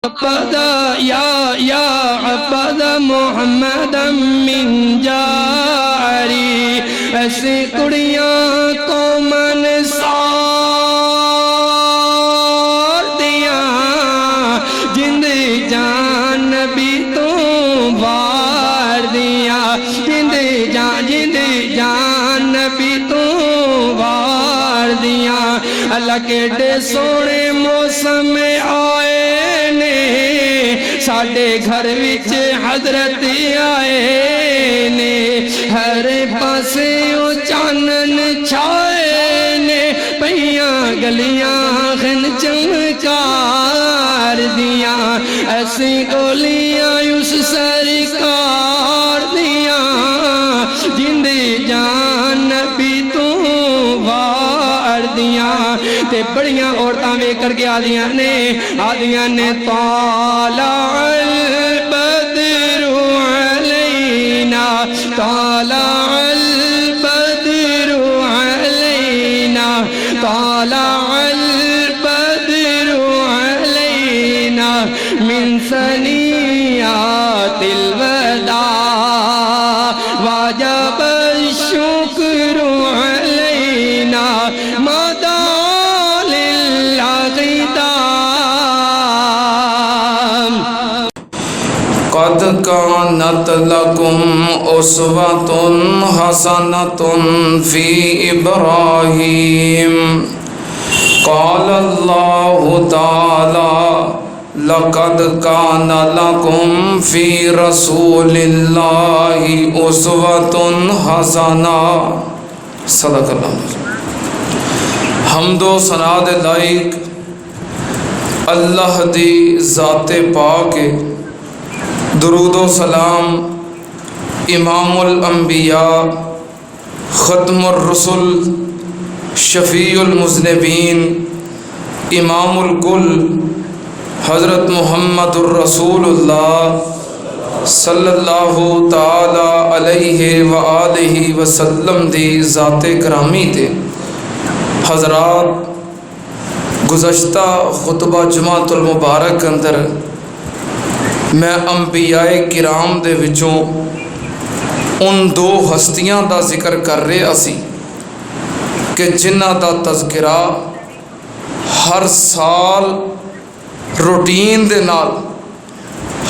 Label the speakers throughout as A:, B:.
A: یا عبد محمد من جاری ایسی کڑیاں کو من سار دیا جند جان نبی تو وار دیا جند جان نبی تو وار دیا اللہ کے ڈے سونے موسم میں آئے ساڑھے گھر وچ حضرت آئے نے ہر پاسے او چانن چھائے نے پہیاں گلیاں خن چمکار دیاں ایسی گولیاں اس سرکار دیاں جند جان نبی تو وار دیاں تے بڑیاں عورتاں وے کر کے آدیاں نے طالع البدر علینا طالع البدر علینا طالع البدر علینا من ثنیات الوداع واجب الشکر علینا مدى
B: قد كانت لكم أسوة حسنة في إبراهيم قال الله تعالى لقد كان لكم في رسول الله أسوة حسنة صدق اللہ حمد و ثنا دے لائق اللہ دی ذات پاک درود و سلام امام الانبیاء ختم الرسل شفیع المذنبین امام الکل حضرت محمد الرسول اللہ صلی اللہ تعالی علیہ وآلہ وسلم دی ذات کرامی تے حضرات گزشتہ خطبہ جمعۃ المبارک اندر میں انبیاء کرام دے وچوں ان دو ہستیاں دا ذکر کر رہے اسی کہ جنہ دا تذکرہ ہر سال روٹین دے نال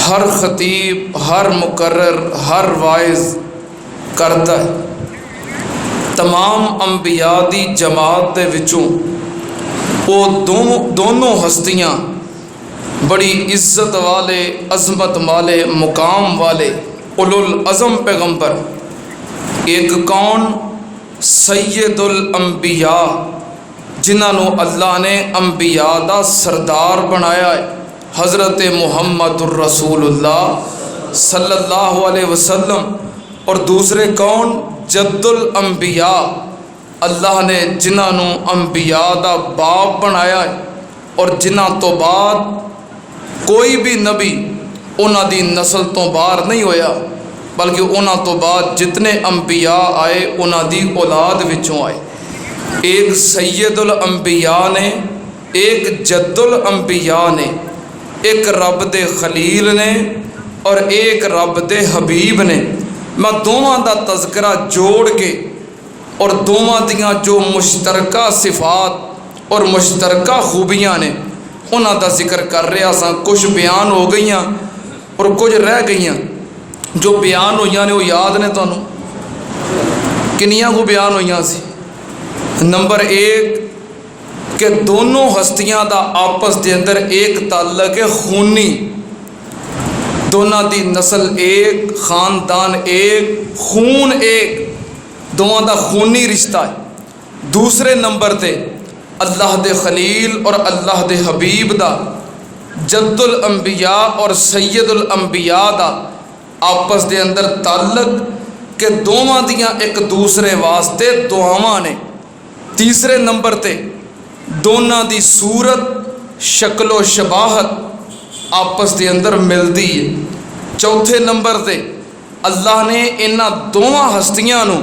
B: ہر خطیب ہر مقرر ہر واعظ کرتا ہے تمام انبیاء دی جماعت دے وچوں وہ دونوں ہستیاں بڑی عزت والے عظمت والے مقام والے اولو العظم پیغمبر ایک کون سید الانبیاء جنہوں اللہ نے انبیاء دا سردار بنایا ہے حضرت محمد الرسول اللہ صلی اللہ علیہ وسلم اور دوسرے کون جد الانبیاء اللہ نے جنہوں انبیاء دا باپ بنایا ہے اور جنہ تو بعد کوئی بھی نبی انہاں دی نسل تو باہر نہیں ہویا بلکہ انہاں تو بعد جتنے انبیاء آئے انہاں دی اولاد وچوں آئے ایک سید الانبیاء نے ایک جد الانبیاء نے ایک رب دے خلیل نے اور ایک رب دے حبیب نے میں دونوں دا تذکرہ جوڑ کے اور دونوں دیاں جو مشترکہ صفات اور مشترکہ خوبیاں نے انہاں دا ذکر کر رہے ہیں کچھ بیان ہو گئیاں اور کچھ رہ گئیاں جو بیان ہوئیاں نے وہ یاد نے تو کنیاں کو بیان ہوئیاں سی نمبر ایک کہ دونوں ہستیاں دا آپس دے اندر ایک تعلق ہے خونی دونوں دی نسل ایک خاندان ایک خون ایک دونوں دا خونی رشتہ ہے دوسرے نمبر تے اللہ دے خلیل اور اللہ دے حبیب دا جد الانبیاء اور سید الانبیاء دا آپس دے اندر تعلق کہ دونوں دیاں ایک دوسرے واسطے دعاواں نے تیسرے نمبر تے دونوں دی صورت شکل و شباہت آپس دے اندر ملدی ہے چوتھے نمبر تے اللہ نے انہاں دونوں ہستیاں نو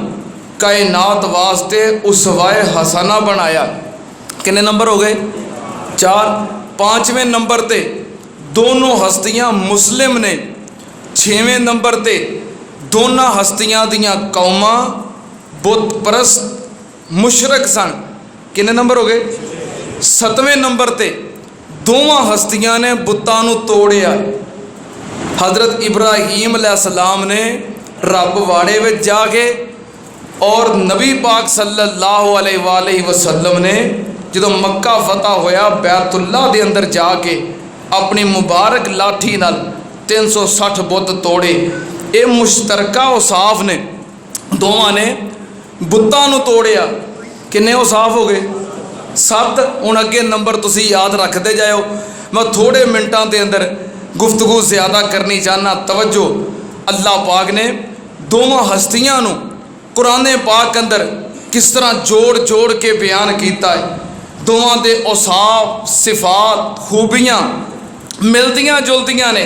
B: کائنات واسطے اسوائے حسنہ بنایا کنے نمبر ہو گئے 4 5ویں نمبر تے دونوں ہستیاں مسلم نے۔ 6ویں نمبر تے دونوں ہستیاں دیاں قوماں بت پرست مشرک سن۔ کنے نمبر ہو گئے؟ 7ویں نمبر تے دونوں ہستیاں نے بتاں نوں توڑیا۔ حضرت ابراہیم علیہ السلام نے رب واڑے وچ جا کے اور نبی پاک صلی اللہ علیہ وآلہ وسلم نے جدو مکہ فتح ہویا بیت اللہ دے اندر جا کے اپنی مبارک لاٹھی نال 360 بت توڑے۔ اے مشترکہ اوصاف نے، دونوں نے بتاں نوں توڑیا۔ کنے اوصاف ہو گئے؟ 7۔ ہن اگے نمبر تسی یاد رکھتے جاؤ، میں تھوڑے منٹاں دے اندر گفتگو زیادہ کرنی چاہنا۔ توجہ، اللہ پاک نے دونوں ہستیاں نوں قرآن پاک اندر کس طرح جوڑ جوڑ کے بیان کیتا ہے۔ دونوں دے اوصاف، صفات، خوبیاں ملدیاں جلدیاں نے۔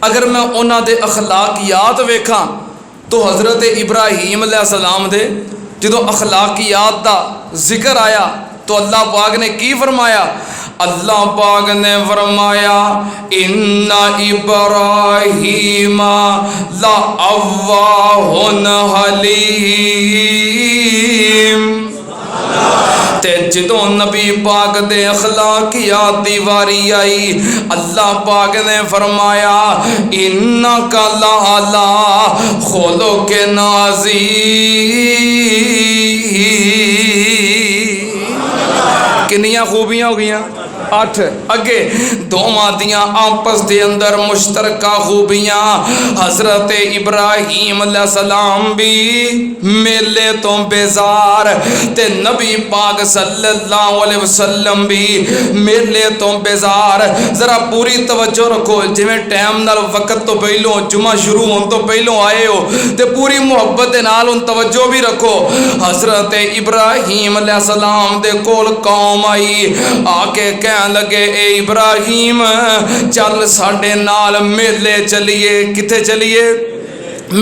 B: اگر میں انہاں دے اخلاقیات ویکھاں تو حضرت ابراہیم علیہ السلام دے جدو اخلاقیات دا ذکر آیا تو اللہ پاک نے کی فرمایا؟ اللہ پاک نے فرمایا ان ابراہیم لأواہ حلیم۔ تے جدو نبی پاک دے اخلاقیات دی واری آئی اللہ پاک نے فرمایا انکا لعلی خلق عظیم۔ کنیاں خوبیاں ہو گئیاں؟ 8۔ اگے دونوں دیاں آپس دے اندر مشترکہ خوبیاں۔ حضرت ابراہیم علیہ السلام بھی میلے تو بیزار تے نبی پاک صلی اللہ علیہ وسلم بھی میلے تو بیزار۔ ذرا پوری توجہ رکھو، جویں ٹائم نال وقت تو پہلوں جمعہ شروع ہون تو پہلوں آئے ہو تے پوری محبت دے نال ان توجہ بھی رکھو۔ حضرت ابراہیم علیہ السلام دے کول قوم آئی، آ کے کہن لگے اے ابراہیم چل ساڈے نال میلے چلیے۔ کتے چلیے؟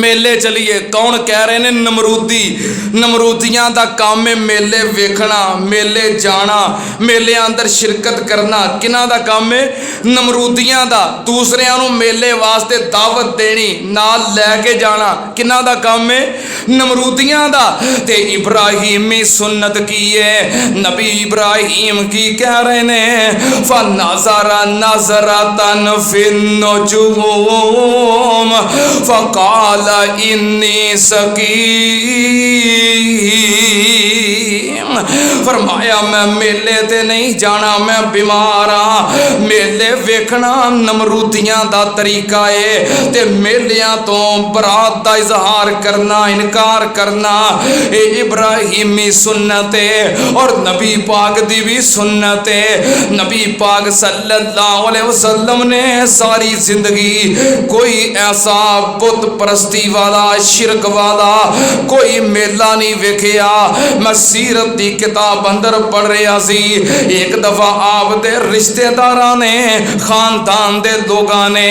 B: میلے چلیے۔ کون کہہ رہے ہیں؟ نمرودی۔ نمرودیاں دا کام ہے میلے ویکھنا، میلے جانا، میلے اندر شرکت کرنا۔ کنہ دا کام ہے؟ نمرودیاں دا۔ دوسریاں نو میلے واسطے دعوت دینی، نال لے کے جانا۔ کنہ دا کام ہے؟ نمرودیاں دا۔ تے ابراہیمی سنت کی ہے، نبی ابراہیم کی کہہ رہے ہیں فَنَظَرَ نَظْرَةً فِي النُّجُومِ فَقَالَ انی سقیم۔ فرمایا میں میلے تے نہیں جانا، میں بیمار ہاں۔ میلے ویکھنا نمرودیاں دا طریقہ ہے تے میلیاں تو برات دا اظہار کرنا، انکار کرنا اے ابراہیمی سنت ہے اور نبی پاک دی بھی سنت ہے۔ نبی پاک صلی اللہ علیہ وسلم نے ساری زندگی کوئی ایسا بت پرستی والا، شرک والا کوئی میلہ نہیں ویکھیا۔ میں سیرت دی کتاب اندر پڑھ رہا سی، ایک دفعہ آپ دے رشتہ داراں نے، خاندان دے لوگاں نے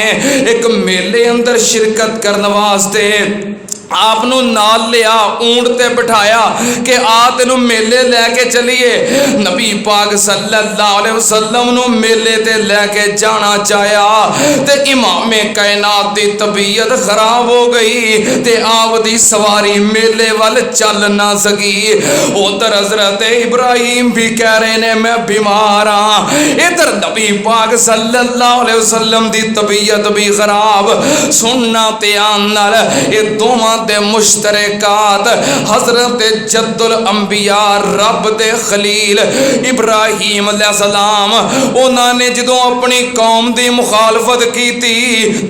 B: ایک میلے اندر شرکت کرنے واسطے آپ نو نال لیا، اونٹ تے بٹھایا کہ آ تینوں میلے لے کے چلیے۔ نبی پاک صلی اللہ علیہ وسلم نو میلے تے لے کے جانا چاہیا تے امام کائنات دی طبیعت خراب ہو گئی تے آپ دی سواری میلے وال چل نہ سکی۔ ادھر حضرت ابراہیم بھی کہہ رہے نے میں بیمار ہاں، ادھر نبی پاک صلی اللہ علیہ وسلم دی طبیعت بھی خراب۔ سننا تے آن نال اے دوواں دے مشترکات حضرت جد الانبیاء رب دے خلیل ابراہیم علیہ السلام، انہاں نے جدوں اپنی قوم دی مخالفت کی تھی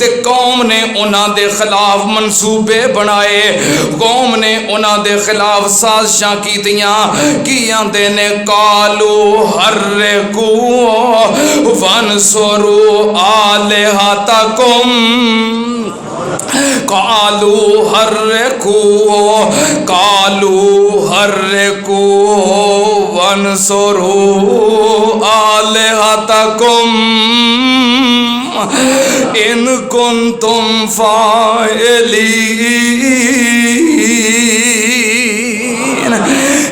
B: تے قوم نے انہاں دے خلاف منصوبے بنائے، قوم نے انہاں دے خلاف سازشاں کیتیاں، کی آندے نے قالو حرکو وانصروا آلہتکم، قالو حرکو وانصروا آلہتکم ان کنتم فاعلین۔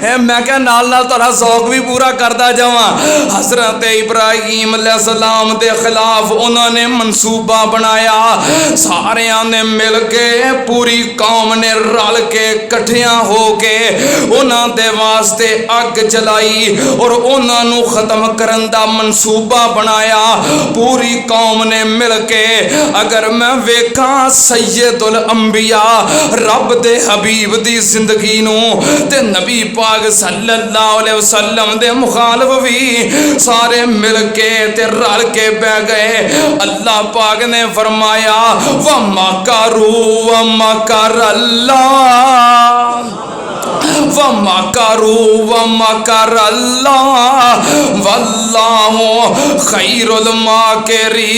B: میں کہ نال تھوڑا ذوق بھی پورا کرتا جاواں۔ حضرت ابراہیم علیہ السلام دے خلاف انہوں نے منصوبہ بنایا، سارے نے مل کے پوری قوم نے رل کے کٹھیاں ہو کے انہاں دے واسطے اگ جلائی اور انہاں نو ختم کرن دا منصوبہ بنایا پوری قوم نے مل کے۔ اگر میں ویکھاں سید الانبیاء رب دے حبیب دی زندگی نو تے نبی پاک صلی اللہ علیہ وسلم دے مخالف بھی سارے مل کے تے رل کے بہ گئے۔ اللہ پاک نے فرمایا وَمَكَرُوا وَمَكَرَ اللَّهُ وَمَكَرُوا وَمَكَرَ اللَّهُ وَاللَّهُ خَيْرُ الْمَاكِرِينَ۔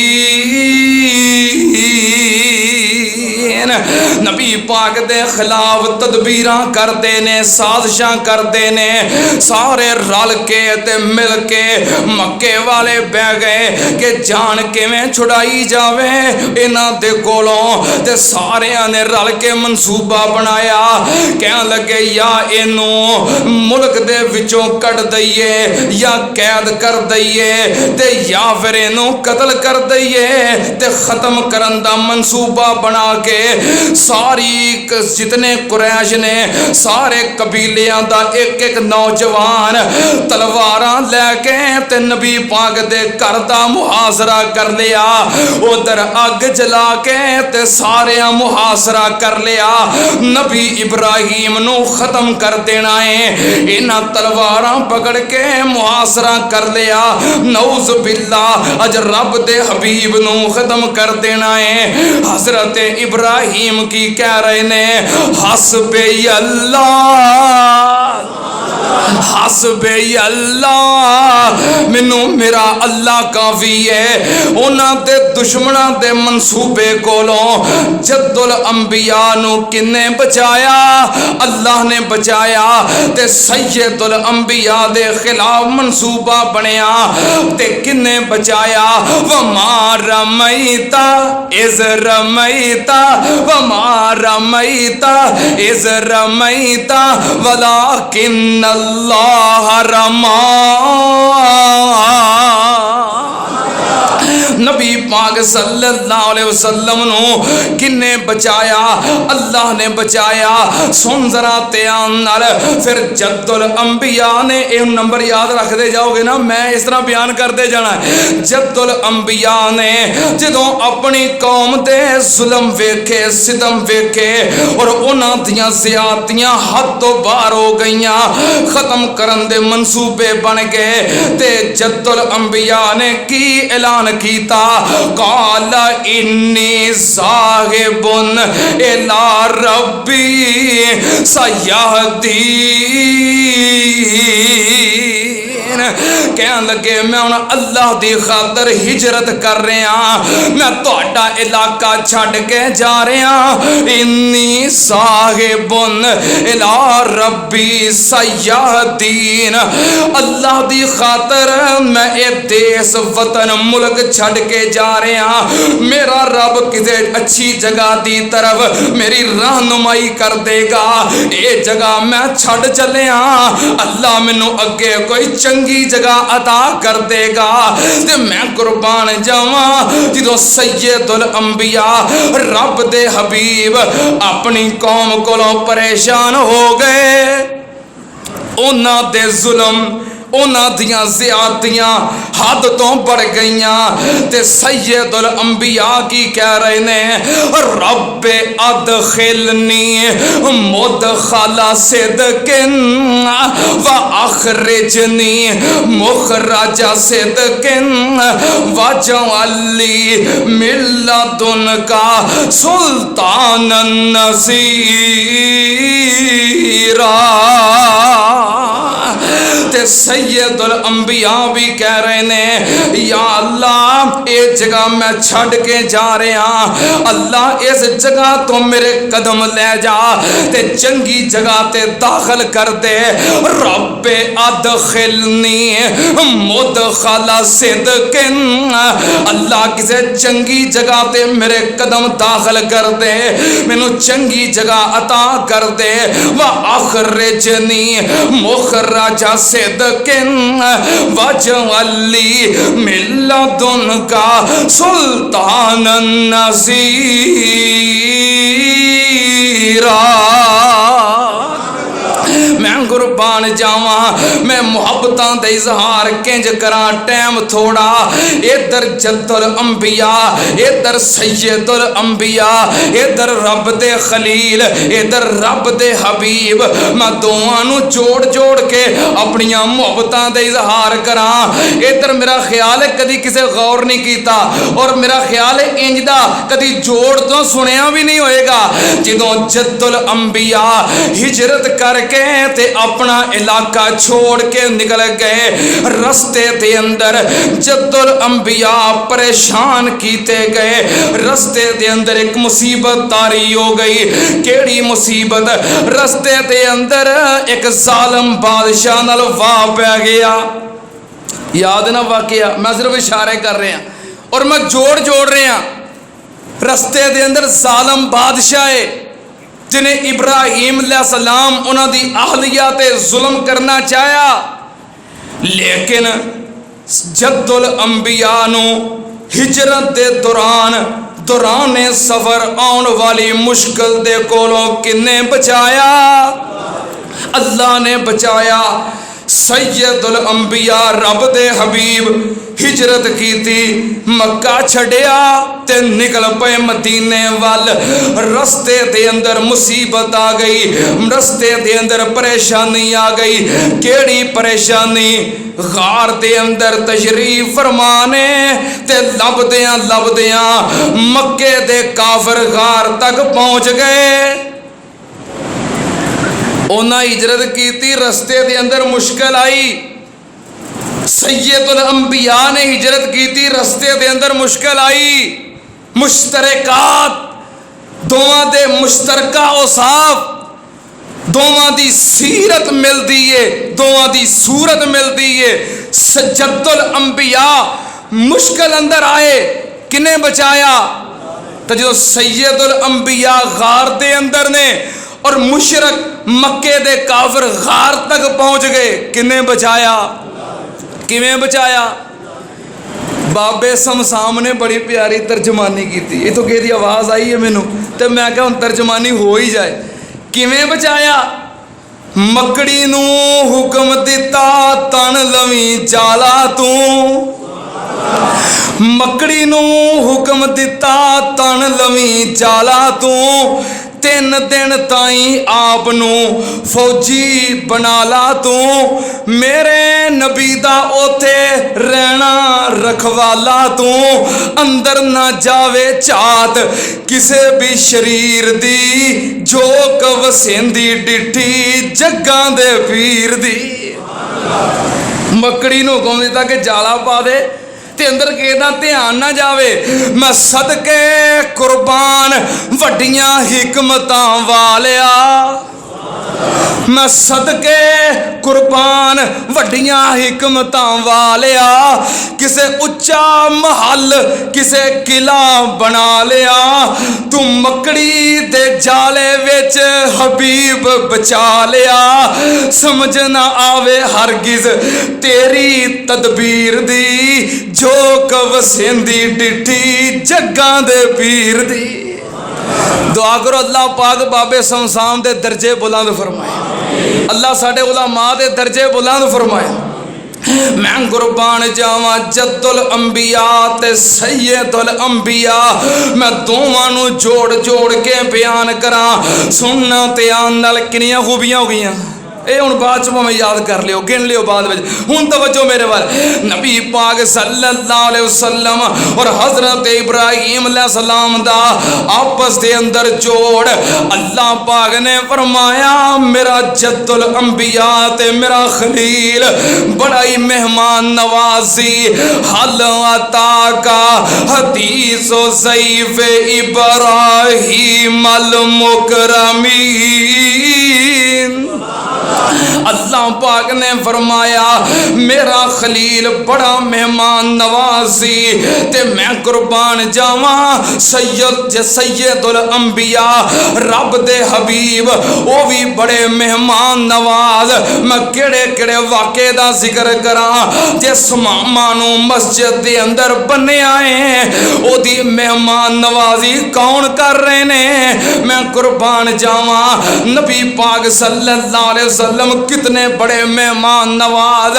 B: نبی پاک دے خلاف تدبیراں کردے نے، سازشاں کردے نے، سارے رل کے تے مل کے مکے والے بہ گئے کہ جان کیویں چھڑائی جاوے انہاں دے کولوں، تے سارے نے رل کے منصوبہ بنایا، کہن لگے یا اینوں ملک دے وچوں کٹ دئیے یا قید کر دئیے تے یا پھر اینوں قتل کر دئیے تے ختم کرن دا منصوبہ بنا کے ساری جتنے قریش نے سارے قبیلیاں دا ایک ایک نوجوان تلواراں لے کے تے نبی پاک دے گھر دا محاصرہ کر لیا، ادھر اگ جلا کے تے سارے محاصرہ کر لیا۔ نبی ابراہیم نو ختم کر دینا ہے، انہاں تلواراں پکڑ کے محاصرہ کر لیا، نعوذ باللہ اج رب دے حبیب نو ختم کر دینا ہے۔ حضرت ابراہیم کی کہہ رہے نے حسبی اللہ حسبی اللہ، مینو میرا اللہ کافی ہے۔ انہاں دے دشمناں دے منصوبے کولوں جد الانبیاء نو کنے بچایا؟ اللہ نے بچایا۔ تے سید الانبیاء دے خلاف منصوبہ بنیا تے کنے بچایا؟ وما رمیت اذ رمیت وما رمیت اذ رمیت ولکن اللہ رما۔ نبی پاک صلی اللہ علیہ وسلم نو کنے بچایا؟ اللہ نے بچایا۔ سن ذرا دھیان نال، پھر جد الانبیاء نے یہ نمبر یاد رکھ دے جاؤ گے نا، میں اس طرح بیان کرتے جانا ہے۔ جد الانبیاء نے جدوں اپنی قوم دے ظلم ویکھے، ستم ویکھے اور انہاں دیاں زیادتیاں حد تو باہر ہو گئیاں، ختم کرن دے منصوبے بن گئے، تے جد الانبیاء نے کی اعلان کیتا؟ قال انی ذاہب الی ربی سیہدین۔ کہن لگے میں انہاں اللہ دی خاطر ہجرت کر رہے ہاں، میں تہاڈا علاقہ چھڈ کے جا رہے ہاں۔ انی ذاہب الی ربی سیہدین، اللہ دی خاطر میں اے دیس وطن ملک چھڈ کے جا رہے ہاں، میرا رب کسی اچھی جگہ دی طرف میری رہنمائی کر دے گا، اے جگہ میں چھڈ چلے ہاں، اللہ مینوں اگے کوئی چنگی جگہ عطا کر دے گا تے میں قربان جاواں۔ جدوں سید الانبیاء رب دے حبیب اپنی قوم کولوں پریشان ہو گئے، انہاں دے ظلم، انہاں دیاں زیادتیاں حد تو بڑھ گئیاں، تے سید الانبیاء کی کہہ رہے نے رب ادخلنی مدخل صدق واخرجنی مخرج صدق واجعل لی من لدنک سلطانا نصیرا۔ تے سید الانبیاء بھی کہہ رہے نے یا اللہ یہ جگہ میں چھڑ کے جا رہا، اللہ اس جگہ تو میرے قدم لے جا تے چنگی جگہ تے داخل کر دے، رب ادخلنی مدخل صدق، اللہ کسے چنگی جگہ تے میرے قدم داخل کر دے، مینوں چنگی جگہ عطا کر دے، وَأَخْرِجْنِي مُخْرَجَ صِدْقٍ وَاجْعَل لِّي مِن لَّدُنكَ سُلْطَانًا نَّصِيرًا۔ میں قربان جاواں، میں محبتاں دے اظہار کنج کراں، ٹائم تھوڑا، ادھر جد الانبیاء، ادھر سید الانبیاء، ادھر رب دے خلیل، ادھر رب دے حبیب، میں دوواں نو جوڑ جوڑ کے اپنیاں محبتاں دے اظہار کراں۔ ادھر میرا خیال ہے کدی کسے غور نہیں کیتا، اور میرا خیال ہے انج دا کدی جوڑ تو سنیا بھی نہیں ہوئے گا، جدوں جد الانبیاء ہجرت کر کے تے اپنا علاقہ چھوڑ کے نکل گئے، رستے دے اندر جد الانبیاء پریشان کیتے گئے، رستے دے اندر ایک مصیبت طاری ہو گئی۔ کیڑی مصیبت؟ رستے دے اندر ایک ظالم بادشاہ نال واہ پہ گیا، یاد نہ واقعہ، میں صرف اشارے کر رہے ہیں اور میں جوڑ رہے ہیں۔ رستے دے اندر ظالم بادشاہ ہے جنہیں ابراہیم علیہ السلام انہاں دی اہلیہ تے ظلم کرنا چاہیا، لیکن جد الانبیاء نو ہجرت دے دوران سفر آن والی مشکل دے کولوں کنے بچایا؟ اللہ نے بچایا۔ سید الانبیاء رب دے حبیب ہجرت کی تھی، مکہ چھڑیا تے نکل پے مدینے وال، رستے دے اندر مصیبت آ گئی، رستے دے اندر پریشانی آ گئی۔ کیڑی پریشانی؟ غار دے اندر تشریف فرمانے تے لبدیاں مکے دے کافر غار تک پہنچ گئے۔ انہاں ہجرت کی تھی، رستے دے اندر مشکل آئی۔ سید الانبیاء نے ہجرت کی تھی، رستے دے اندر مشکل آئی۔ مشترکات، دونوں دے مشترکہ اوصاف، دونوں دی سیرت مل دیئے، دونوں دی صورت مل دیئے۔ سید الانبیاء مشکل اندر آئے، کنے بچایا؟ تو جو سید الانبیاء غار دے اندر نے اور مشرک مکے دے کافر غار تک پہنچ گئے، کنے بچایا؟ کیویں بچایا؟ بابے سمسام نے بڑی پیاری ترجمانی کی تھی، یہ تو کہ دی آواز آئی ہے مینوں تے میں کہا ہن ترجمانی ہو ہی جائے۔ کیویں بچایا؟ مکڑی نو حکم دیتا تن لویں جالا تو، مکڑی نو حکم دیتا تن لویں جالا تو، 3 دن تائیں آپ نو فوجی بنا لا تو، میرے نبی دا اوتھے رہنا رکھوالا تو، اندر نہ جاوے چات کسے بھی شریر دی، جو کوسیندی ڈٹھی جگاں دے پیر دی۔ مکڑی نو حکم دیتا کہ جالا پا دے تے اندر کہنا دھیان نہ جاوے۔ میں صدقے قربان وڈیاں حکمتاں والیا، میں صدقے قربان وڈیاں حکمتاں والیا، کسے اچا محل کسے قلعہ بنا لیا، تو مکڑی دے جالے وچ حبیب بچا لیا، سمجھ نہ آوے ہرگز تیری تدبیر دی، جو کوسیندی ڈٹھی جگاں دے پیر دی۔ دعا کرو اللہ پاک بابے سمسام دے درجے بلند فرمائے، اللہ ساڈے علماء دے درجے بلند فرمائے۔ میں قربان جاواں جد الانبیاء تے سید الانبیاء، میں دونوں نو جوڑ کے بیان کراں۔ سننا تے آن نال کنیاں خوبیاں ہو گئیاں؟ اے ہن بعد چ میں یاد کر لیو گن لیو بعد وچ ہن توجہ میرے وال نبی پاک صلی اللہ علیہ وسلم اور حضرت ابراہیم علیہ السلام دا آپس دے اندر جوڑ اللہ پاک نے فرمایا میرا جد الانبیاء تے میرا خلیل بڑا ہی مہمان نوازی حل عطا کا حدیث و ضعیف ابراہیم المکرمین اللہ پاک نے فرمایا میرا خلیل بڑا مہمان نوازی تے میں قربان جاواں سید الانبیاء رب دے حبیب وہ بھی بڑے مہمان نواز میں کیڑے کیڑے واقعے دا ذکر کراں جس ماما نو مسجد دے اندر بنے آئے او دی مہمان نوازی کون کر رہے نے میں قربان جاواں نبی پاک صلی اللہ علیہ وسلم کتنے بڑے مہمان نواز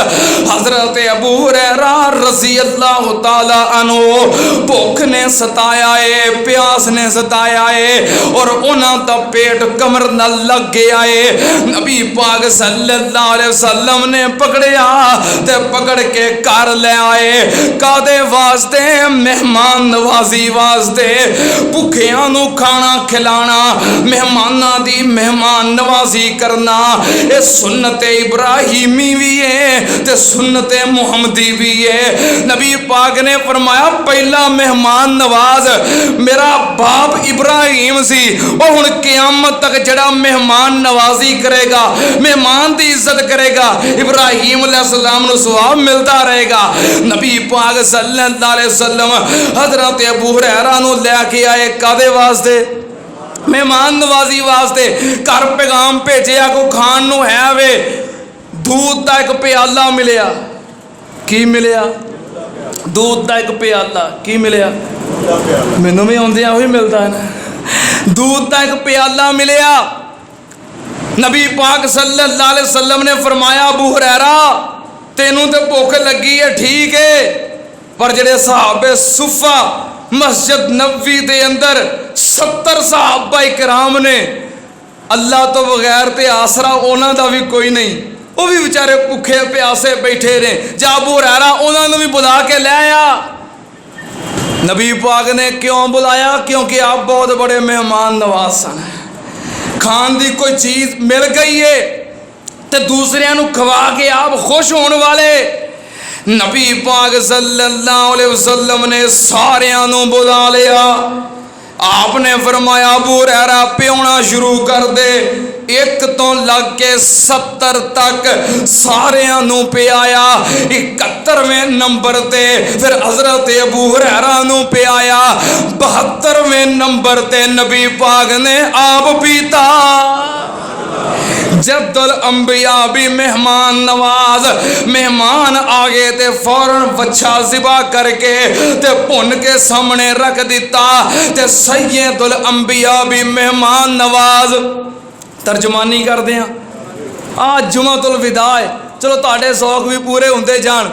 B: حضرت ابو ہریرہ رضی اللہ تعالی عنہ بھوک نے ستایا ہے پیاس نے ستایا ہے اور انہاں دا پیٹ کمر نہ لگ گیا ہے نبی پاک صلی اللہ علیہ وسلم نے پکڑیا تے پکڑ کے گھر لے آئے کادے واسطے مہمان نوازی واسطے بھوکیاں نو کھانا کھلانا مہماناں دی مہمان نوازی کرنا اے سنت ابراہیمی بھی ہے تے سنت محمدی بھی ہے نبی پاک نے فرمایا پہلا مہمان نواز میرا باپ ابراہیم سی اور ہن قیامت تک جڑا مہمان نوازی کرے گا مہمان دی عزت کرے گا ابراہیم علیہ السلام نو ثواب ملتا رہے گا نبی پاک صلی اللہ علیہ وسلم حضرت ابو ہریرہ نو لے کے آئے کادے واسطے مہمان نوازی واسطے گھر پیغام بھیجیا کو کھان نو ہے وے دودھ دا ایک پیالہ ملیا کی ملیا دودھ دا ایک پیالہ کی ملیا مینوں بھی آندیاں وہی ملتا ہے نا دودھ دا ایک پیالہ ملیا نبی پاک صلی اللہ علیہ وسلم نے فرمایا ابو ہریرہ تینوں تے بھوک لگی ہے ٹھیک ہے پر جڑے صحابہ صفہ مسجد نبوی دے اندر 70 صحابہ کرام نے اللہ تو بغیر تے آسرا انہاں دا بھی کوئی نہیں وہ بھی بیچارے بھوکے پیاسے بیٹھے نے جا ابو ہریرہ انہاں نوں بھی بلا کے لے آیا نبی پاک نے کیوں بلایا کیونکہ آپ بہت بڑے مہمان نواز سن کھان دی کوئی چیز مل گئی ہے تے دوسرے نوں کھوا کے آپ خوش ہونے والے نبی پاک صلی اللہ علیہ وسلم نے ساریاں نوں بلا لیا آپ نے فرمایا ابو ہریرہ پیونا شروع کر دے ایک تو لگ کے 70 تک ساریاں نوں پہ آیا 71ویں نمبر تے پھر حضرت ابو ہریرہ نوں پہ آیا 72ویں نمبر تے نبی پاک نے آپ پیتا جد الانبیاء بھی مہمان نواز مہمان آگے تے فوراً بچہ ذبح کر کے تے پن کے سامنے رکھ دیتا تے سید الانبیاء بھی مہمان نواز ترجمانی کر دیا آج جمعۃ الوداع ہے چلو تاڑے ذوق بھی پورے ہوندے جان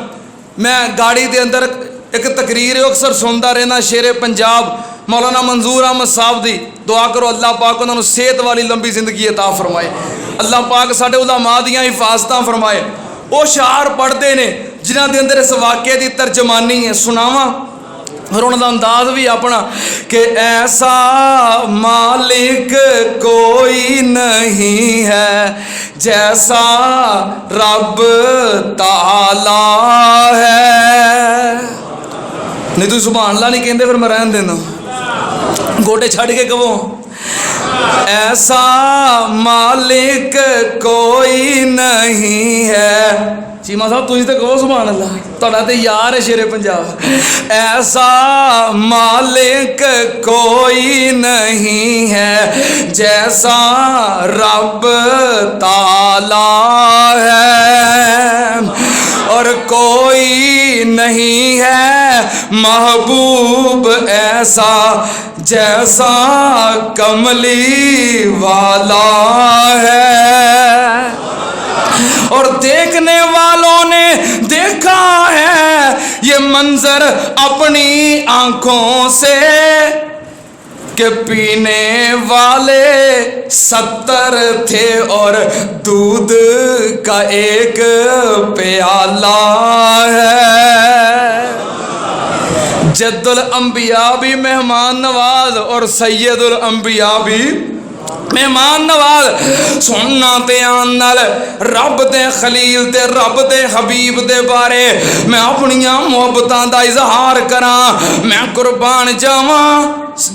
B: میں گاڑی دے اندر ایک تقریر اکثر سنتا رہنا شیر پنجاب مولانا منظور احمد صاحب دی دعا کرو اللہ پاک انہوں نے صحت والی لمبی زندگی عطا فرمائے اللہ پاک ساڈے علماء دیاں حفاظتاں فرمائے وہ شعر پڑھتے نے جنہاں دے اندر اس واقعے دی ترجمانی ہے سناواں اور انہوں دا انداز بھی اپنا کہ ایسا مالک کوئی نہیں ہے جیسا رب تعالی ہے نہیں تو سبحان اللہ نہیں کہندے پھر میں رہن دینا گوٹے چھڑ کے کہو ایسا مالک کوئی نہیں ہے چیمہ صاحب تجھے تے کہو سبحان اللہ تھوڑا تے یار ہے شیر پنجاب ایسا مالک کوئی نہیں ہے جیسا رب تعالی ہے اور کوئی نہیں ہے محبوب ایسا جیسا کملی والا ہے اور دیکھنے والوں نے دیکھا ہے یہ منظر اپنی آنکھوں سے کہ پینے والے 70 تھے اور دودھ کا ایک پیالہ ہے۔ جد الانبیاء بھی مہمان نواز اور سید الانبیاء بھی مہمان نواز۔ سننا تے آنال رب دے خلیل تے رب دے حبیب دے بارے میں اپنیاں محبتاں دا اظہار کراں۔ میں قربان جاواں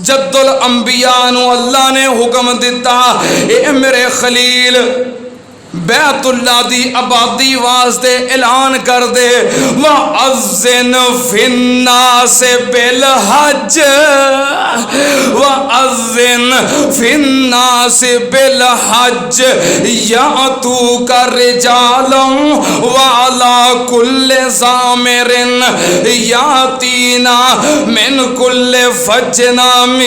B: جد الانبیاء نو اللہ نے حکم دیتا اے میرے خلیل بیت اللہ دی آبادی واسطے اعلان کر دے وَأَذِّنْ فِي النَّاسِ بِالْحَجِّ وَأَذِّنْ فِي النَّاسِ بِالْحَجِّ يَأْتُوكَ رِجَالًا وَعَلَى كُلِّ ضَامِرٍ يَأْتِينَ مِنْ كُلِّ فَجٍّ عَمِيقٍ۔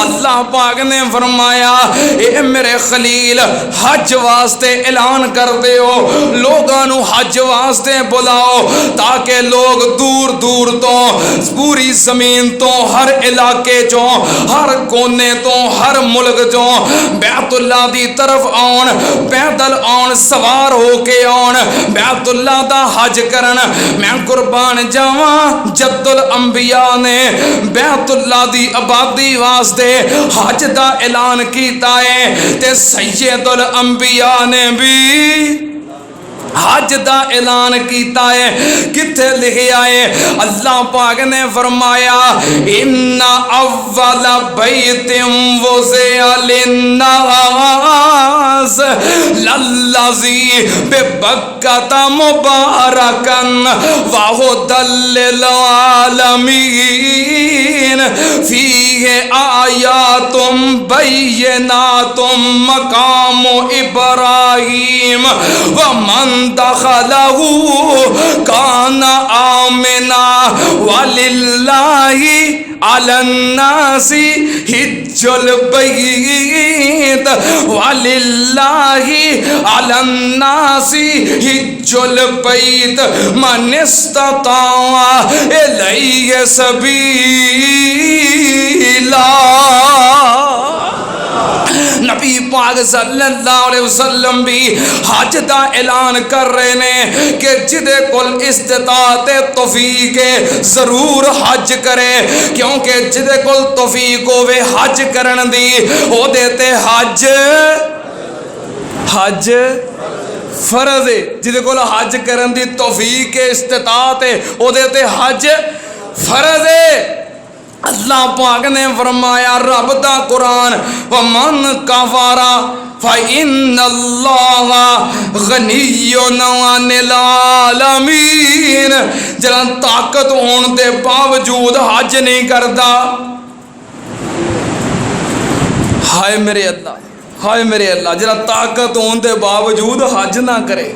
B: اللہ پاک نے فرمایا اے میرے خلیل حج واسطے اعلان کر دیو، لوگاں نو حج واسطے بلاؤ تاکہ لوگ دور دور تو پوری زمین تو ہر علاقے چوں ہر کونے تو ہر ملک چوں بیت اللہ دی طرف آن، پیدل آن، سوار ہو کے آن، بیت اللہ دا حج کرن۔ میں قربان جاواں جد الانبیاء نے بیت اللہ دی آبادی واسطے حج دا اعلان کیتا ہے تے سید الانبیاء نے بھی حج دا اعلان کیتا ہے۔ کتھے لکھیا ہے؟ اللہ پاک نے فرمایا ان اول بیت وضع للناس للذی ببکۃ مبارکا وہدی للعالمین فیہ آیات بینات مقام ابراہیم ومن دخلہ کان آمنا وللہ علی الناس حج البیت وللہ علی الناس حج البیت من استطاع الیہ سبیلا۔ نبی پاک صلی اللہ علیہ وسلم بھی حج دا اعلان کر رہے نے کہ جدے کل استطاعت توفیق ضرور حج کرے، کیونکہ جدے کل توفیق ہوئے حج کرن دی او دیتے حج فرض ہے، جدے کل حج کرن دی توفیق استطاعت ہے او دیتے حج فرض ہے۔ اللہ پاک نے فرمایا رب دا قرآن وَمَنْ كَفَرَ فَإِنَّ اللَّهَ غَنِيٌّ عَنِ الْعَالَمِينَ۔ جڑا طاقت ہون دے باوجود حج نہیں کردا، ہائے میرے اللہ، ہائے میرے اللہ، جڑا طاقت ہون دے باوجود حج نہ کرے،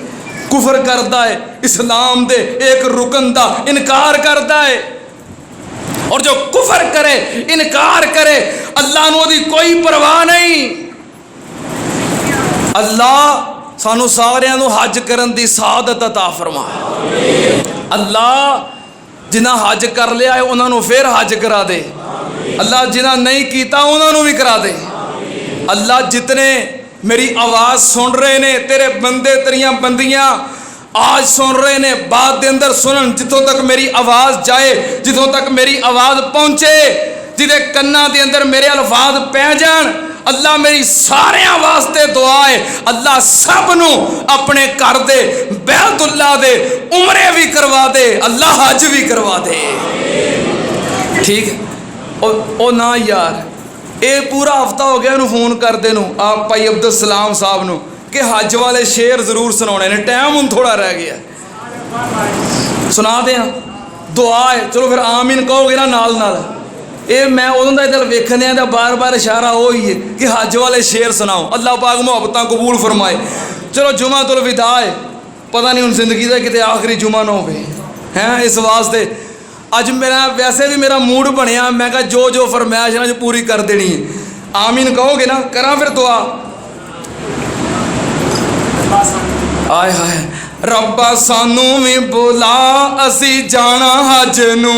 B: کفر کردا ہے، اسلام دے ایک رکن دا انکار کردا ہے۔ اور جو کفر کرے، انکار کرے، اللہ نو دی کوئی پرواہ نہیں۔ اللہ سانو سارے نو حج کرن دی سعادت عطا فرمائے۔ اللہ جنہ حج کر لیا ہے انہاں نو پھر حج کرا دے، اللہ جنہ نہیں کیتا انہاں نو بھی کرا دے۔ اللہ جتنے میری آواز سن رہے نے، تیرے بندے تیریاں بندیاں آج سن رہے نے، بعد دے اندر سنن، جتوں تک میری آواز جائے، جتوں تک میری آواز پہنچے، جدے کنا دے اندر میرے الفاظ پہ جان، اللہ میری سارے واسطے دعا ہے، اللہ سب نو اپنے کر دے، بیت اللہ دے عمرے بھی کروا دے، اللہ حج بھی کروا دے۔ ٹھیک ہے؟ او نا یار، اے پورا ہفتہ ہو گیا انہوں فون کر دے نو آپ بھائی عبدالسلام صاحب نو کہ حج والے شعر ضرور سنانے نے، ٹائم ہوں تھوڑا رہ گیا، سنا دیں دعا ہے۔ چلو پھر آمین کہو گے نا نال نال، اے میں ادھوں دا ادھر ویکھنے دا بار بار اشارہ وہی ہے کہ حج والے شعر سناؤ، اللہ پاک محبتاں قبول فرمائے۔ چلو جمعہ الوداع ہے، پتہ نہیں ہن زندگی دا کتے آخری جمعہ نہ ہوئے ہیں، اس واسطے اج میرا ویسے بھی میرا موڈ بنیا، میں کہا جو فرمائش ہے نا جو پوری کر دینی ہے۔ آمین کہو گے نا، کراں پھر دعا۔ آئے ہائے ربا سانو بھی بلا اسی جانا حج نو۔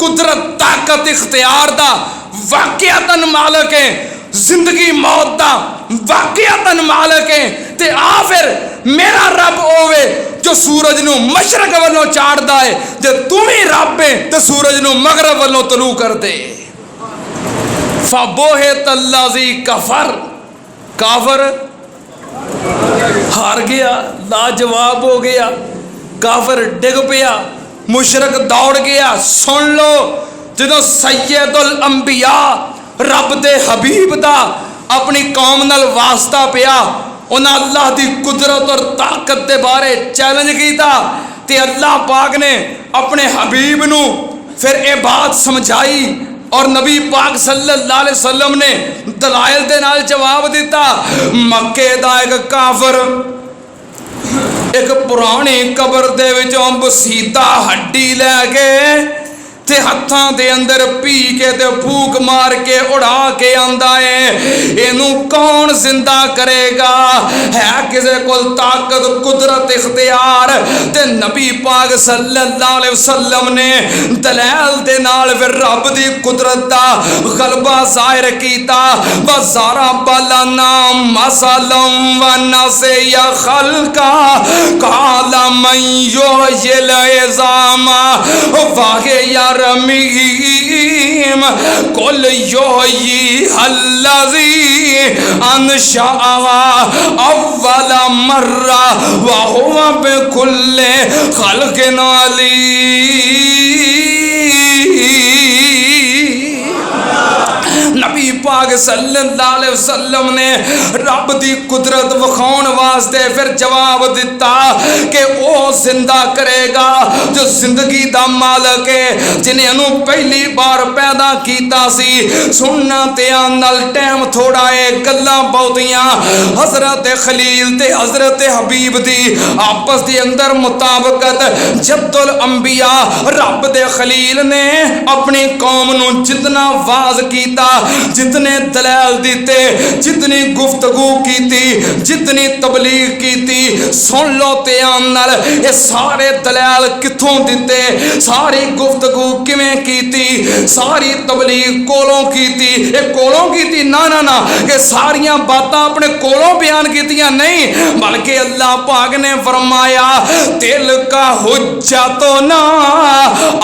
B: قدرت طاقت اختیار دا واقعتاً مالک ہے، زندگی موت دا واقعتاً مالک ہے، تے آ پھر میرا رب ہوے جو سورج نو مشرق والوں چاڑدا ہے، جے تم ہی رب ہے تے سورج نو مغرب والوں طلوع کر دے۔ فَبُہِتَ الَّذِي كَفَرَ، کافر ہار گیا، لاجواب ہو گیا، کافر ڈگ پیا، مشرک دوڑ گیا۔ سن لو جدو سید الانبیاء رب دے حبیب دا اپنی قوم نال واسطہ پیا، انہاں اللہ دی قدرت اور طاقت دے بارے چیلنج کیتا، تے اللہ پاک نے اپنے حبیب نو پھر اے بات سمجھائی، اور نبی پاک صلی اللہ علیہ وسلم نے دلائل دے نال جواب دیتا۔ مکے دا ایک کافر ایک پرانی قبر دے وچوں بسیدہ ہڈی لے کے تے ہتھاں دے اندر پی کے تے پھوک مار کے اڑا کے آندا ہے، اینو کون زندہ کرے گا؟ ہے کسے کول طاقت قدرت اختیار؟ تے نبی پاک صلی اللہ علیہ وسلم نے دلائل دے نال پھر رب دی قدرت دا غلبہ ظاہر کیتا۔ وَضَرَبَ لَنَا مَثَلًا وَنَسِيَ خَلْقَهُ قَالَ مَن يُحْيِي الْعِظَامَ وَهِيَ رمیم قل یحییھا الذی انشأھا اول مرہ وہو بکل خلق علیم۔ نبی پاک صلی اللہ علیہ وسلم نے رب دی قدرت وکھاؤن واسطے پھر جواب دیتا کہ او زندہ کرے گا جو زندگی دا مالک ہے، جنہیں انہوں پہلی بار پیدا کیتا سی۔ سننا تے آنال ٹیم تھوڑا ہے، گلاں بہتیاں حضرت خلیل تے حضرت حبیب دی آپس دی اندر مطابقت۔ جد الانبیاء رب دے خلیل نے اپنی قوم نو جتنا واز کیتا، جتنے دلائل دیتے، جتنی گفتگو کیتی، جتنی تبلیغ کیتی، سن لو تے آنال یہ سارے دلائل کتھوں دیتے، ساری گفتگو کمیں کیتی، ساری تبلیغ کولوں کیتی۔ یہ کولوں کیتی نا نا نا، یہ ساریاں باتاں اپنے کولوں بیان کیتیاں نہیں، بلکہ اللہ پاک نے فرمایا تل کا حجتنا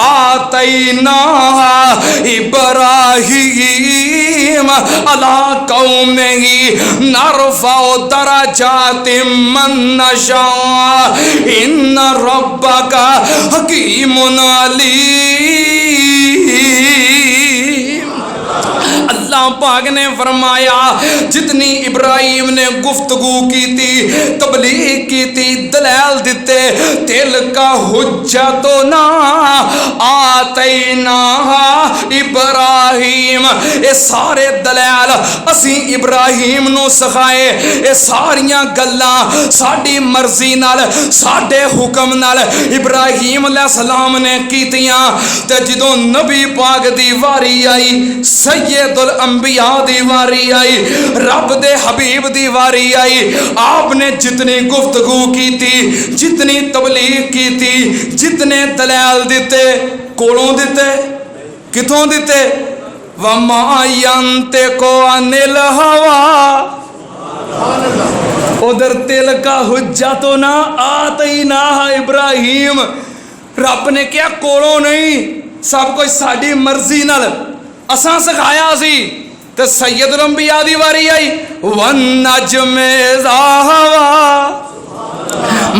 B: آتینا ابراہیم علی قومہ نرفع درجات من نشاء ان ربک حکیم علیم۔ اللہ پاک نے فرمایا جتنی ابراہیم نے گفتگو کی تھی، تبلیغ کی تھی، دلائل دیتے، تل کا حجتنا آتینا ابراہیم، یہ سارے دلائل اسی ابراہیم نو سکھائے، یہ ساریاں گلاں ساڈی مرضی نال ساڈے حکم نال ابراہیم علیہ السلام نے کیتیاں۔ تے جدوں نبی پاک دی واری آئی، سید الانبیاء دی واری آئی، رب دے حبیب دی واری آئی، آپ نے جتنی گفتگو کی تھی، جتنی تبلیغ کی تھی، جتنے دلائل دیتے، کولوں دیتے، کتوں دیتے؟ وَمَا يَنْتِقُ عَنِ الْهَوَىٰ، ادھر تل کا حجتنا آتیناہا ابراہیم، رب نے کیا کولوں نہیں، سب کچھ ساڈی مرضی نال اساں سکھایا سی۔ تے سید الانبیاء دی واری آئی، وَالنَّجْمِ إِذَا هَوَىٰ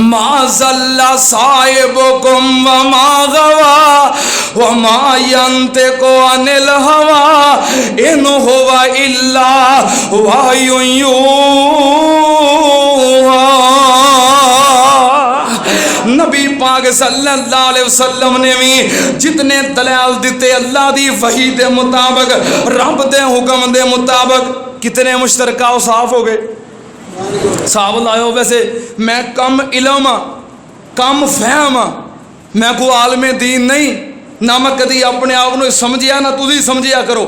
B: ما ضل صاحبكم وما غوى وما ينطق عن الهوى إن هو إلا وحي يوحى۔ نبی پاک صلی اللہ علیہ وسلم نے بھی جتنے دلائل دیتے اللہ دی وحی دے مطابق، رب دے حکم دے مطابق، کتنے مشترکہ و صاف ہو گئے؟ صاحب لائیو۔ ویسے میں کم علم کم فہم، میں کوئی عالم دین نہیں، نہ میں کدی اپنے آپ کو سمجھیا نہ تسی سمجھیا کرو،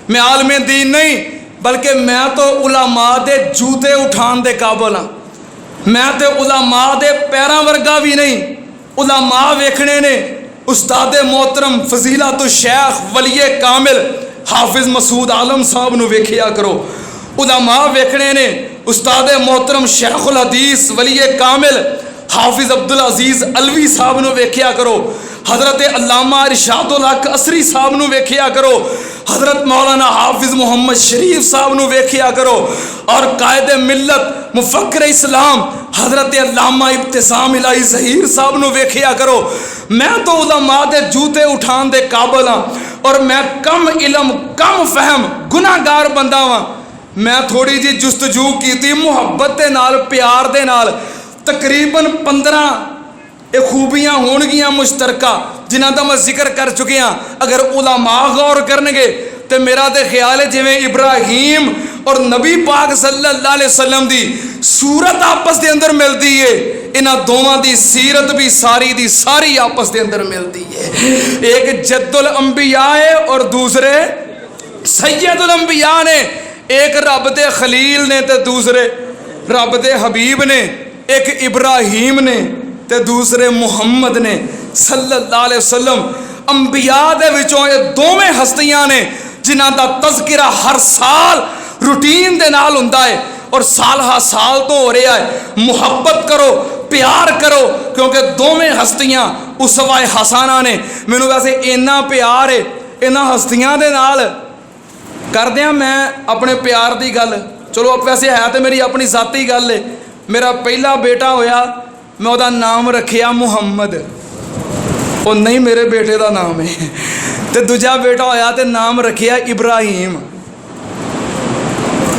B: میں عالم دین نہیں، بلکہ میں تو علماء دے جوتے اٹھان دے قابل ہاں، میں تے علماء دے پیراں ورگا بھی نہیں۔ علماء ویکھنے نے، استاد محترم فضیلت الشیخ ولی کامل حافظ مسعود عالم صاحب نو ویکھیا کرو. علماء ویکھنے نے استاد محترم شیخ الحدیث ولی کامل حافظ عبدالعزیز علوی صاحب نو ویکھیا کرو. حضرت علامہ ارشاد الحق عصری صاحب نو ویکھیا کرو. حضرت مولانا حافظ محمد شریف صاحب نو ویکھیا کرو. اور قائد ملت مفکر اسلام حضرت علامہ ابتسام الہی ظہیر صاحب نو ویکھیا کرو. میں تو علماء دے جوتے اٹھان دے قابل ہاں اور میں کم علم کم فہم گناہ گار بندہ ہاں. میں تھوڑی جی جستجو کیتی محبت دے نال پیار دے نال تقریباً 15 خوبیاں ہون گیاں مشترکہ جنہ دا میں ذکر کر چکے ہیں. اگر علماء غور کرنگے تو میرا تے خیال ہے جویں ابراہیم اور نبی پاک صلی اللہ علیہ وسلم دی صورت آپس دے اندر ملتی ہے, انہاں دوواں دی سیرت بھی ساری دی ساری آپس دے اندر ملتی ہے. ایک جد الانبیاء ہے اور دوسرے سید الانبیاء نے. ایک رب دے خلیل نے تے دوسرے رب دے حبیب نے. ایک ابراہیم نے تے دوسرے محمد نے صلی اللہ علیہ وسلم. انبیاء دے وچوں یہ دوویں ہستیاں نے جنہاں دا تذکرہ ہر سال روٹین دے نال ہوندا ہے اور سال ہا سال تو ہو رہا ہے. محبت کرو, پیار کرو, کیونکہ دوویں ہستیاں اسوہ حسانہ نے. مینوں ویسے اینا پیار ہے انہاں ہستیاں دے نال کر دیاں. میں اپنے پیار دی گل, چلو اب ویسے ہے تو میری اپنی ذاتی گل ہے. میرا پہلا بیٹا ہویا, میں دا نام رکھیا محمد, وہ نہیں میرے بیٹے دا نام ہے. تے دوجا بیٹا ہویا تے نام رکھیا ابراہیم.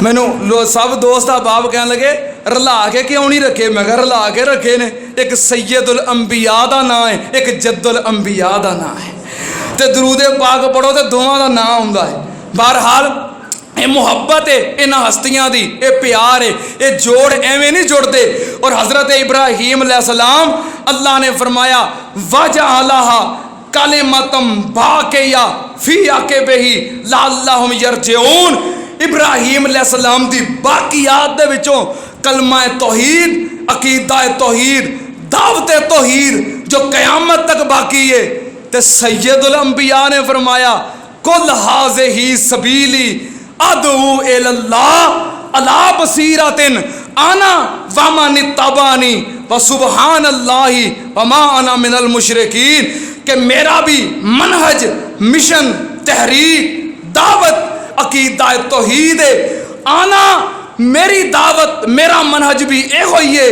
B: مینوں سب دوست احباب کہنے لگے رلا کے کیوں نہیں رکھے؟ میں کہا رلا کے رکھے نے. ایک سید الانبیاء دا نام ہے, ایک جد الانبیاء دا نام ہے. تے درود پاک پڑھو تے دونوں دا نام ہوندا ہے. بہرحال اے محبت ہے انہاں ہستیاں دی, اے پیار ہے, اے جوڑ ایویں نہیں جڑتے. اور حضرت ابراہیم علیہ السلام اللہ نے فرمایا وَجَعَلَهَا کَلِمَةً بَاقِیَةً فِی عَقِبِهِ لَعَلَّهُمْ یَرْجِعُونَ. ابراہیم علیہ السلام دی باقیات دے وچوں کلمہ توحید, عقیدہ توحید, دعوت توحید جو قیامت تک باقی ہے. تے سید الانبیاء نے فرمایا کل ھذہ سبیلی ادعو الی اللہ علی بصیرۃ انا ومن اتبعنی وسبحان اللہ وما انا من المشرکین. کہ میرا بھی منہج, مشن, تحریک, دعوت عقیدہ توحید ہے. آنا میری دعوت میرا منہج بھی اے ہوئی ہے.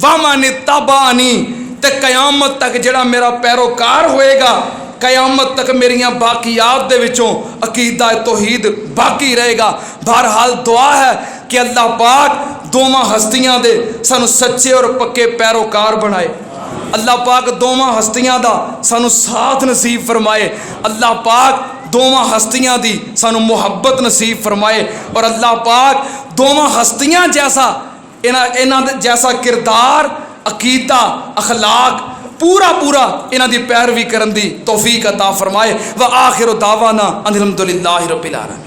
B: ومن اتبعنی, تے قیامت تک جڑا میرا پیروکار ہوئے گا قیامت تک میریاں باقیات دے وچوں عقیدہ توحید باقی رہے گا. بہرحال دعا ہے کہ اللہ پاک دوواں ہستیاں دے سانو سچے اور پکے پیروکار بنائے. اللہ پاک دوواں ہستیاں دا سانو ساتھ نصیب فرمائے. اللہ پاک دوواں ہستیاں دی سانو محبت نصیب فرمائے. اور اللہ پاک دوواں ہستیاں جیسا انہاں جیسا کردار, عقیدہ, اخلاق پورا انہاں دی پیروی کرن دی توفیق عطا فرمائے. وآخر دعوانا ان الحمدللہ رب العالمین.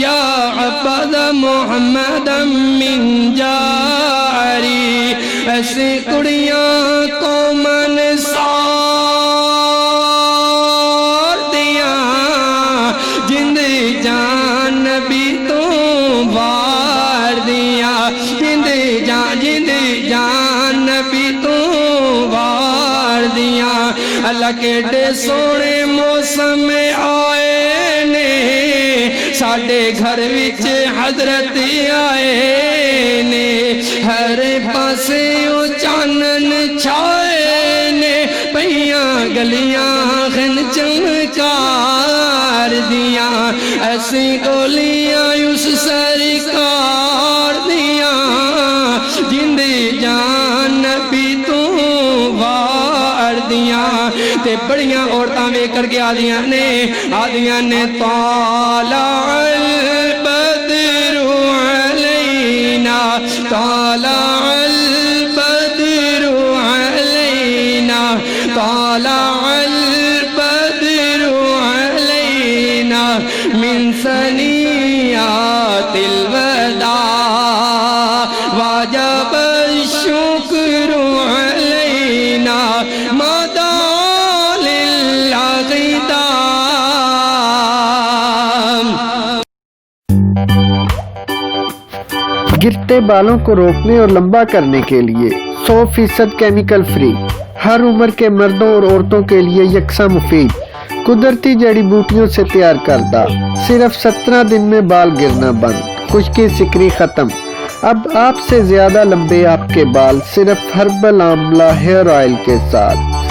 A: یا عبد محمد من جاری, ایسی کڑیاں کو من سار دیا, جند جان نبی تو وار دیا, جند جان نبی تو وار دیا. اللہ کیڑے سونے موسم آئے نے, ساڈے گھر وچ حضرت آئے نے, ہر پاسے او چانن چھائے نے, پیاں گلیاں خن چمکار دیاں, ایسی گولیاں اس سرکار دیاں, جندی جان نبی تو وار دیاں. تے بڑیاں عورتاں ویکھ کر کے آدیاں نے طالع البدر علینا, طالع البدر علینا, طالع البدر علینا من ثنیات الوداع وجب الشکر علینا.
C: گرتے بالوں کو روکنے اور لمبا کرنے کے لیے 100% کیمیکل فری، ہر عمر کے مردوں اور عورتوں کے لیے یکساں مفید، قدرتی جڑی بوٹیوں سے تیار کردہ، صرف 17 دن میں بال گرنا بند، خشکی سکری ختم۔ اب آپ سے زیادہ لمبے آپ کے بال صرف ہربل آملہ ہیئر آئل کے ساتھ۔